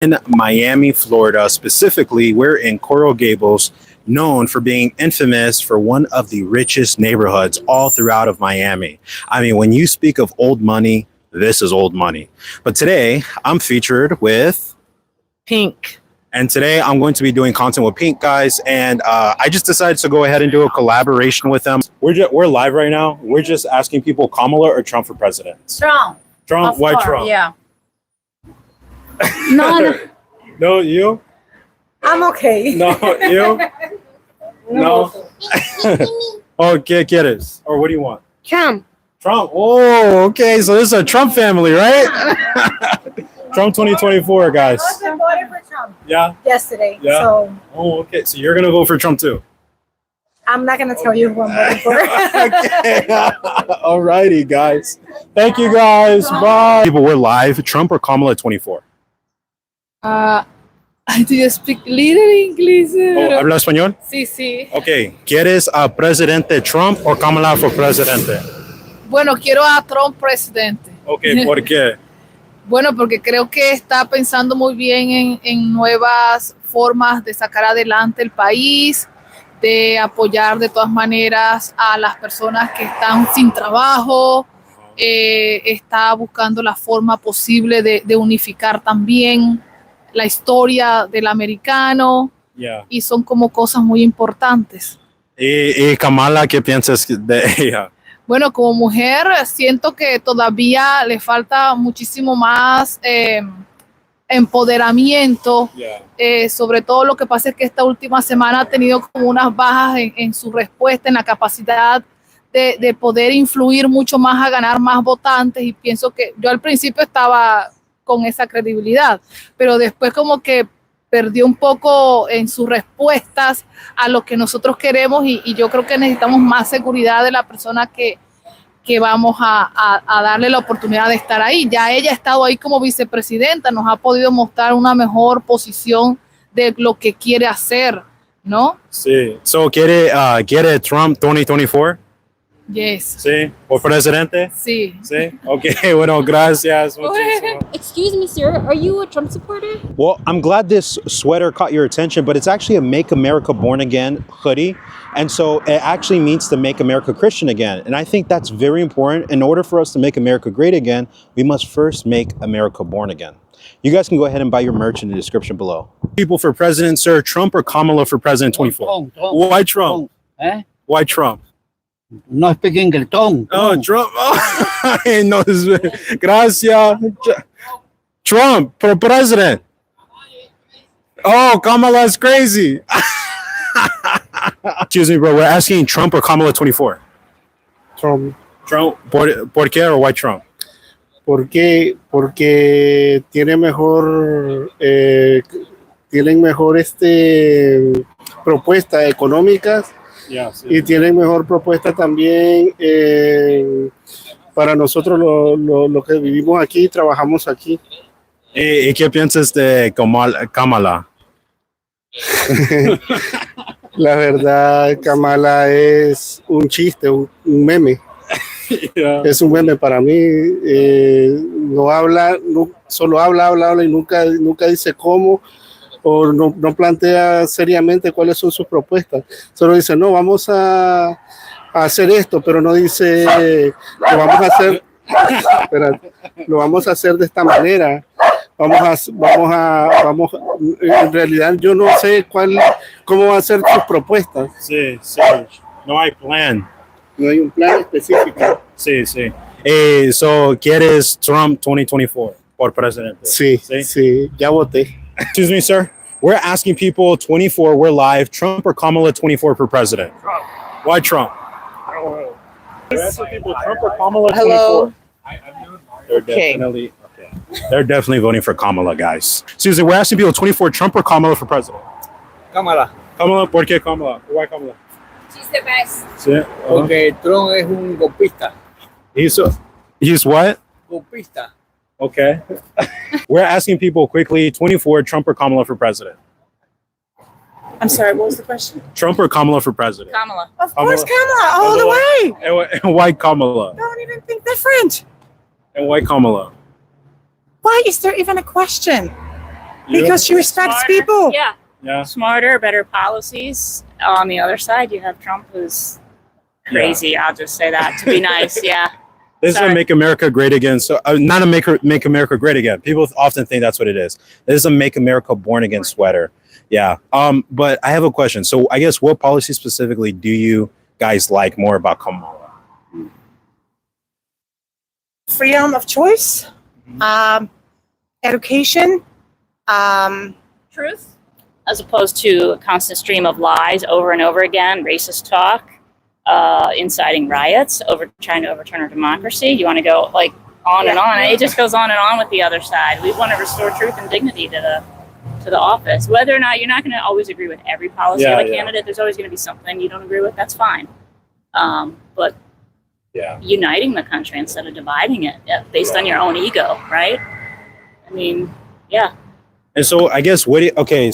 in Miami, Florida. Specifically, we're in Coral Gables, known for being infamous for one of the richest neighborhoods all throughout of Miami. I mean, when you speak of old money, this is old money. But today, I'm featured with Pink. And today I'm going to be doing content with Pink, guys. And I just decided to go ahead and do a collaboration with them. We're live right now. We're just asking people Kamala or Trump for president. Trump. Trump? Why Trump? Yeah. No. No, you? I'm okay. No, you? No. Okay, ¿quieres? Or what do you want? Trump. Trump. Oh, okay. So this is a Trump family, right? Trump 2024, guys. I voted for Trump. Yeah. Yesterday. Yeah. So Oh, okay. So you're gonna vote for Trump too. I'm not gonna tell you who I'm voting for. Okay. Alrighty, guys. Thank you, guys. Bye. People, we're live. Trump or Kamala 24? Do you speak little English? Oh, ¿habla español? Sí, sí. Okay. ¿Quieres a presidente Trump o Kamala for presidente? Bueno, quiero a Trump presidente. Okay, ¿por qué? Bueno, porque creo que está pensando muy bien en nuevas formas de sacar adelante el país, de apoyar de todas maneras a las personas que están sin trabajo, está buscando la forma posible de unificar también la historia del americano, Yeah. y son como cosas muy importantes. ¿Y Kamala, qué piensas de ella? Bueno, como mujer siento que todavía le falta muchísimo más empoderamiento. Yeah. Sobre todo lo que pasa es que esta última semana ha tenido como unas bajas en su respuesta, en la capacidad de poder influir mucho más a ganar más votantes, y pienso que yo al principio estaba con esa credibilidad, pero después como que perdió un poco en sus respuestas a lo que nosotros queremos, y yo creo que necesitamos más seguridad de la persona que vamos a darle la oportunidad de estar ahí. Ya ella ha estado ahí como vicepresidenta, nos ha podido mostrar una mejor posición de lo que quiere hacer, ¿no? Sí. So, ¿quiere Trump 2024? Yes. Sí. ¿O presidente? Sí. Sí. Okay, bueno, gracias. Muchísimo. Excuse me, sir. Are you a Trump supporter? Well, I'm glad this sweater caught your attention, but it's actually a Make America Born Again hoodie. And so it actually means to make America Christian again. And I think that's very important. In order for us to make America great again, we must first make America born again. You guys can go ahead and buy your merch in the description below. People for president, sir, Trump or Kamala for president 24? Trump. Why Trump? Eh? Why Trump? No speak English. Trump. Oh, Trump. Oh, I didn't know this. Gracias. Trump for president. Oh, Kamala is crazy. Excuse me, bro. We're asking Trump or Kamala 24. Trump. Trump. ¿Por qué or why Trump? ¿Por qué? Porque tienen mejor propuestas económicas. Yeah, sí. Y tienen mejor propuesta también para nosotros lo que vivimos aquí, trabajamos aquí. ¿Y qué piensas de Kamala? La verdad, Kamala es un chiste, un meme. Yeah. Es un meme para mí. No habla, solo habla y nunca dice cómo, o no plantea seriamente cuáles son sus propuestas. Solo dice, no, vamos a hacer esto, pero no dice, lo vamos a hacer de esta manera. En realidad yo no sé cómo va a ser sus propuestas. Sí. No hay plan. No hay un plan específico. Sí. So, ¿quieres Trump 2024 por presidente? Sí, ya voté. Excuse me, sir. We're asking people 24, we're live, Trump or Kamala 24 for president? Trump. Why Trump? We're asking people Trump or Kamala 24. Hello. They're definitely voting for Kamala, guys. Susan, we're asking people 24, Trump or Kamala for president? Kamala. Kamala, ¿por qué Kamala? Why Kamala? She's the best. Sí. Porque Trump es un golpista. He's what? Golpista. Okay. We're asking people quickly, 24, Trump or Kamala for president? I'm sorry, what was the question? Trump or Kamala for president? Kamala. Of course, Kamala, all the way. And why Kamala? Don't even think different. And why Kamala? Why is there even a question? Because she respects Smarter. people. Yeah. Yeah. Smarter, better policies. On the other side, you have Trump, who's crazy. I'll just say that to be nice. Yeah. This is a Sorry. Make America Great Again. So not a make America Great Again. People often think that's what it is. This is a Make America Born Again sweater. Yeah. But I have a question. So I guess what policy specifically do you guys like more about Kamala? Freedom of choice, education, Truth, as opposed to a constant stream of lies over and over again, racist talk, inciting riots, trying to overturn our democracy. You want to go like on and on. It just goes on and on with the other side. We want to restore truth and dignity to the office. Whether or not you're not going to always agree with every policy of a candidate, there's always going to be something you don't agree with. That's fine. But uniting the country instead of dividing it based on your own ego, right? I mean, yeah. And so I guess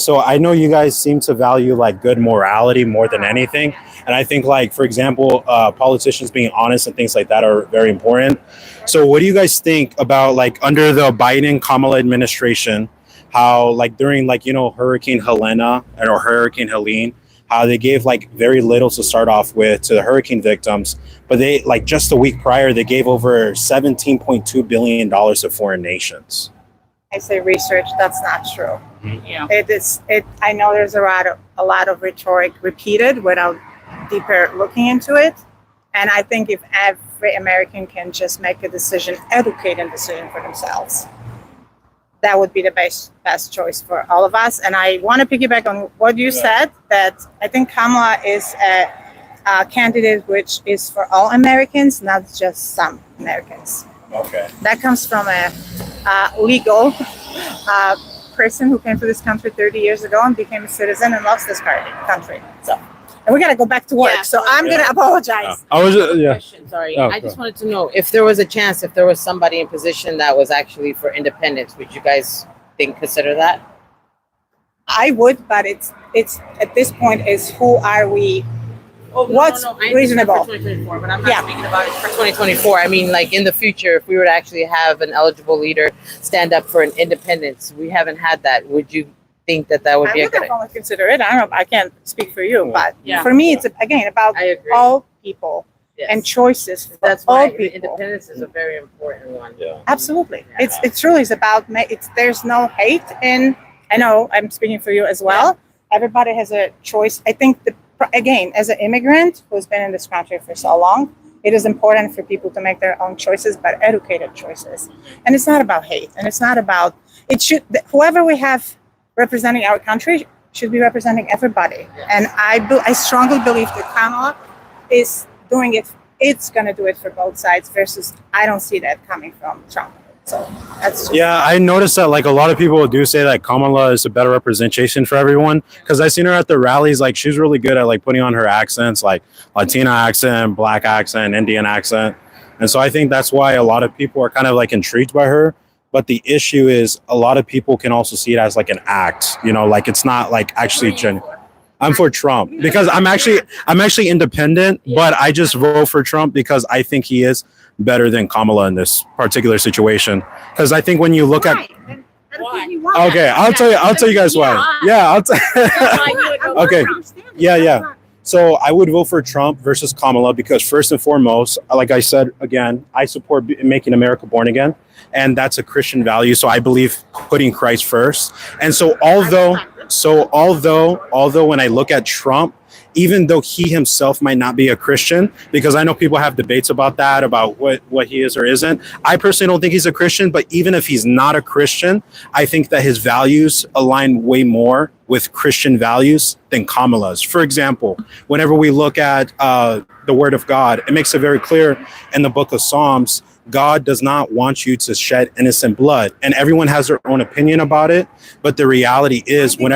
so I know you guys seem to value like good morality more than anything. And I think like, for example, politicians being honest and things like that are very important. So what do you guys think about like under the Biden Kamala administration, how like during like, Hurricane Helena or Hurricane Helene, how they gave like very little to start off with to the hurricane victims, but they like just a week prior, they gave over $17.2 billion to foreign nations. I say research, that's not true. Yeah. I know there's a lot of rhetoric repeated without deeper looking into it. And I think if every American can just make a decision, educated decision for themselves, that would be the best choice for all of us. And I want to piggyback on what you said, that I think Kamala is a candidate which is for all Americans, not just some Americans. Okay. That comes from a legal person who came to this country 30 years ago and became a citizen and loves this country. So, and we got to go back to work. Yeah, so I'm going to apologize. I was Question, sorry. Oh, I just wanted to know if there was a chance, if there was somebody in position that was actually for independence, would you guys consider that? I would, but it's at this point is who are we? What's reasonable? For 2024, but I'm not speaking about it for 2024. I mean, like in the future, if we were to actually have an eligible leader stand up for an independence, we haven't had that. Would you think that would be a good idea? I would consider it. I don't know. I can't speak for you, but Yeah. for me, it's again about all people Yes. and choices for That's all why people. independence is a very important one. Yeah. Absolutely. It's truly is about there's no hate in. I know I'm speaking for you as well. Everybody has a choice. I think again, as an immigrant who's been in this country for so long, it is important for people to make their own choices, but educated choices. And it's not about hate, and it's not about whoever we have representing our country should be representing everybody. And I strongly believe that Kamala is doing it. It's going to do it for both sides. Versus, I don't see that coming from Trump. So that's just I noticed that like a lot of people do say that Kamala is a better representation for everyone, because I seen her at the rallies. Like she's really good at like putting on her accents, like Latina accent, Black accent, Indian accent, and so I think that's why a lot of people are kind of like intrigued by her. But the issue is a lot of people can also see it as like an act, like it's not like actually genuine. I'm for Trump because I'm actually independent, but I just vote for Trump because I think he is better than Kamala in this particular situation. Because I think when you look at okay, I'll tell you guys why. Yeah, I'll okay. Yeah. So I would vote for Trump versus Kamala because first and foremost, like I said again, I support making America born again, and that's a Christian value. So I believe putting Christ first. And so although when I look at Trump, even though he himself might not be a Christian, because I know people have debates about that, about what he is or isn't. I personally don't think he's a Christian, but even if he's not a Christian, I think that his values align way more with Christian values than Kamala's. For example, whenever we look at the Word of God, it makes it very clear in the book of Psalms, God does not want you to shed innocent blood, and everyone has their own opinion about it. But the reality is, when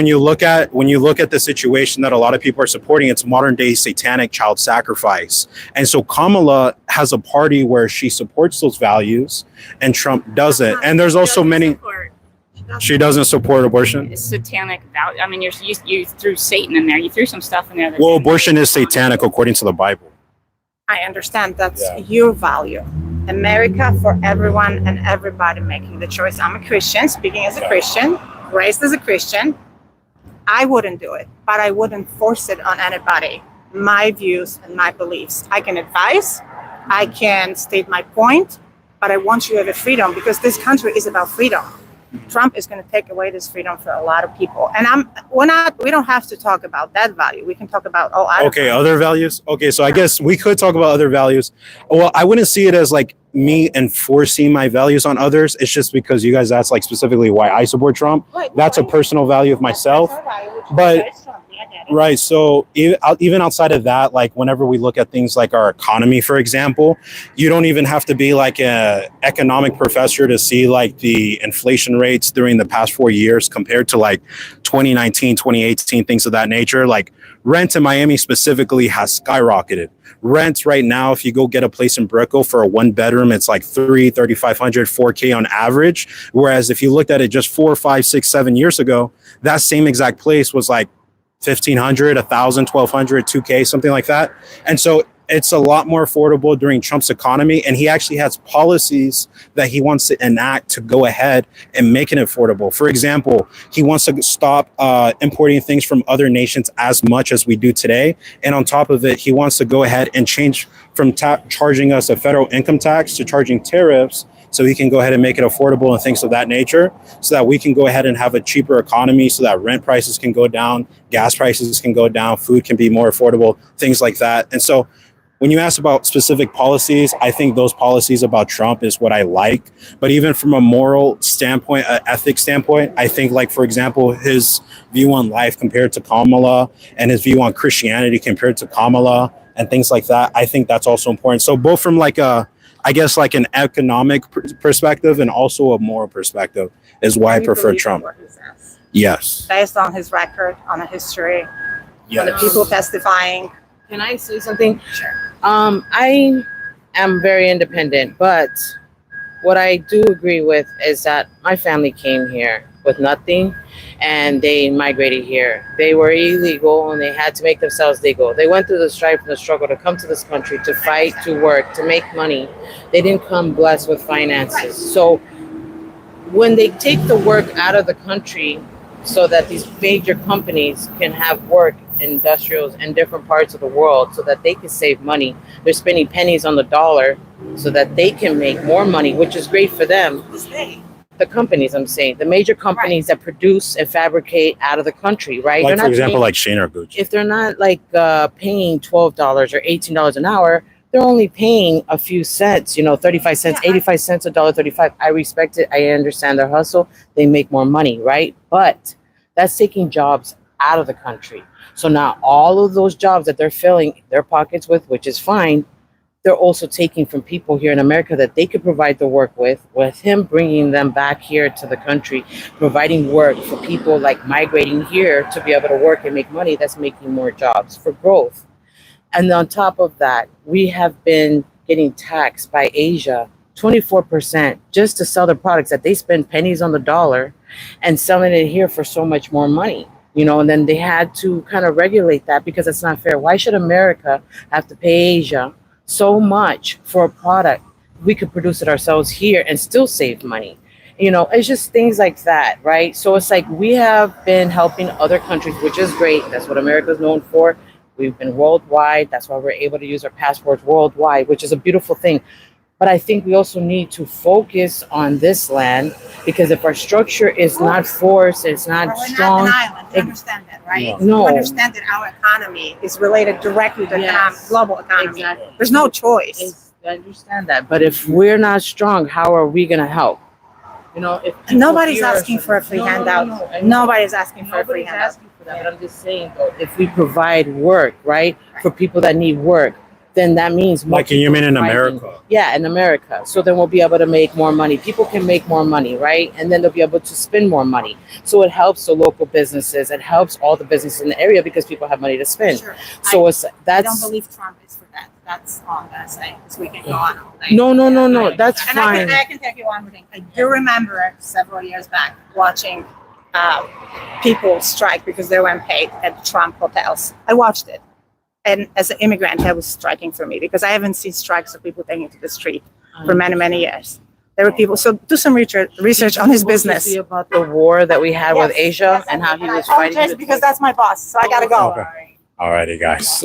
you look at the situation that a lot of people are supporting, it's modern day satanic child sacrifice. And so Kamala has a party where she supports those values, and Trump doesn't. And there's also many. She doesn't support abortion. It's satanic value. I mean, you threw Satan in there. You threw some stuff in there. Abortion is satanic according to the Bible. I understand that's your value. America for everyone and everybody making the choice. I'm a Christian, speaking as a Christian, raised as a Christian. I wouldn't do it, but I wouldn't force it on anybody. My views and my beliefs. I can advise, I can state my point, but I want you to have the freedom because this country is about freedom. Trump is going to take away this freedom for a lot of people. And we don't have to talk about that value. We can talk about, other values. Okay, so I guess we could talk about other values. Well, I wouldn't see it as like me enforcing my values on others. It's just because you guys asked like specifically why I support Trump. That's a personal value of myself. But right, so even outside of that, like whenever we look at things like our economy, for example, you don't even have to be like an economic professor to see like the inflation rates during the past 4 years compared to like 2019, 2018, things of that nature. Like rent in Miami specifically has skyrocketed. Rents right now, if you go get a place in Brickell for a 1-bedroom, it's like $3,500, $4K on average. Whereas if you looked at it just 4, 5, 6, 7 years ago, that same exact place was like 1,500, 1,000, 1,200, 2K, something like that. And so it's a lot more affordable during Trump's economy. And he actually has policies that he wants to enact to go ahead and make it affordable. For example, he wants to stop importing things from other nations as much as we do today. And on top of it, he wants to go ahead and change from charging us a federal income tax to charging tariffs, so he can go ahead and make it affordable and things of that nature, so that we can go ahead and have a cheaper economy, so that rent prices can go down, gas prices can go down, food can be more affordable, things like that. And so when you ask about specific policies, I think those policies about Trump is what I like. But even from a moral standpoint, an ethics standpoint, I think, like, for example, his view on life compared to Kamala and his view on Christianity compared to Kamala and things like that, I think that's also important. So both from like I guess like an economic perspective and also a moral perspective is why I prefer Trump. Yes. Based on his record, on the history, Yes. on the people testifying. Can I say something? Sure. I am very independent, but what I do agree with is that my family came here with nothing and they migrated here. They were illegal and they had to make themselves legal. They went through the strife and the struggle to come to this country, to fight, to work, to make money. They didn't come blessed with finances. So when they take the work out of the country so that these major companies can have work, industrials in different parts of the world, so that they can save money, they're spending pennies on the dollar so that they can make more money, which is great for them. The companies, I'm saying, the major companies that produce and fabricate out of the country, right? Like, they're not for example, paying, like Shane or Gucci. if they're not like paying $12 or $18 an hour, they're only paying a few cents, 35 cents, 85 cents, $1.35. I respect it. I understand their hustle. They make more money, right? But that's taking jobs out of the country. So now all of those jobs that they're filling their pockets with, which is fine, they're also taking from people here in America that they could provide the work with him bringing them back here to the country, providing work for people like migrating here to be able to work and make money. That's making more jobs for growth. And on top of that, we have been getting taxed by Asia 24% just to sell their products that they spend pennies on the dollar and selling it here for so much more money. And then they had to kind of regulate that because it's not fair. Why should America have to pay Asia so much for a product? We could produce it ourselves here and still save money. It's just things like that, right? So it's like we have been helping other countries, which is great. That's what America's known for. We've been worldwide. That's why we're able to use our passports worldwide, which is a beautiful thing. But I think we also need to focus on this land, because if our structure is not forced, it's not We're strong. not an island. You understand that, right? No. You understand that our economy is related directly to Yes. global economy. Exactly. There's no choice. I understand that. But if we're not strong, how are we going to help? If people Nobody's here are- asking for a free No, handout. no, no. I know. Nobody's asking for a free Nobody's handout. asking for that, but I'm just saying, though, if we provide work, right, for people that need work, then that means more Like, you people mean in providing- America? Yeah, in America. So then we'll be able to make more money. People can make more money, right? And then they'll be able to spend more money. So it helps the local businesses. It helps all the businesses in the area because people have money to spend. Sure. So I that's don't believe Trump is for that. That's all I'm gonna say. Because we can go on all day. no. That's And fine. I can tell you one more thing. I do remember several years back watching people strike because they weren't paid at Trump hotels. I watched it. And as an immigrant, that was striking for me because I haven't seen strikes of people taking to the street. for many, many years. There were people, so do some research on his Supposed to business. see about the war that we had with Yes, Asia yes, and how he I was fighting. apologize because that's my boss, so I gotta go. Okay. Alrighty, guys.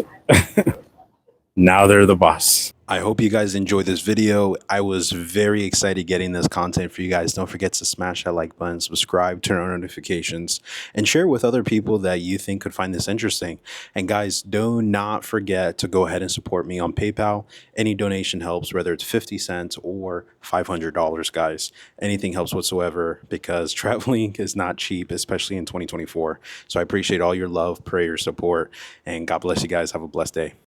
Now they're the boss. I hope you guys enjoyed this video. I was very excited getting this content for you guys. Don't forget to smash that like button, subscribe, turn on notifications, and share with other people that you think could find this interesting. And guys, do not forget to go ahead and support me on PayPal. Any donation helps, whether it's 50 cents or $500, guys. Anything helps whatsoever, because traveling is not cheap, especially in 2024. So I appreciate all your love, prayer, support, and God bless you guys. Have a blessed day.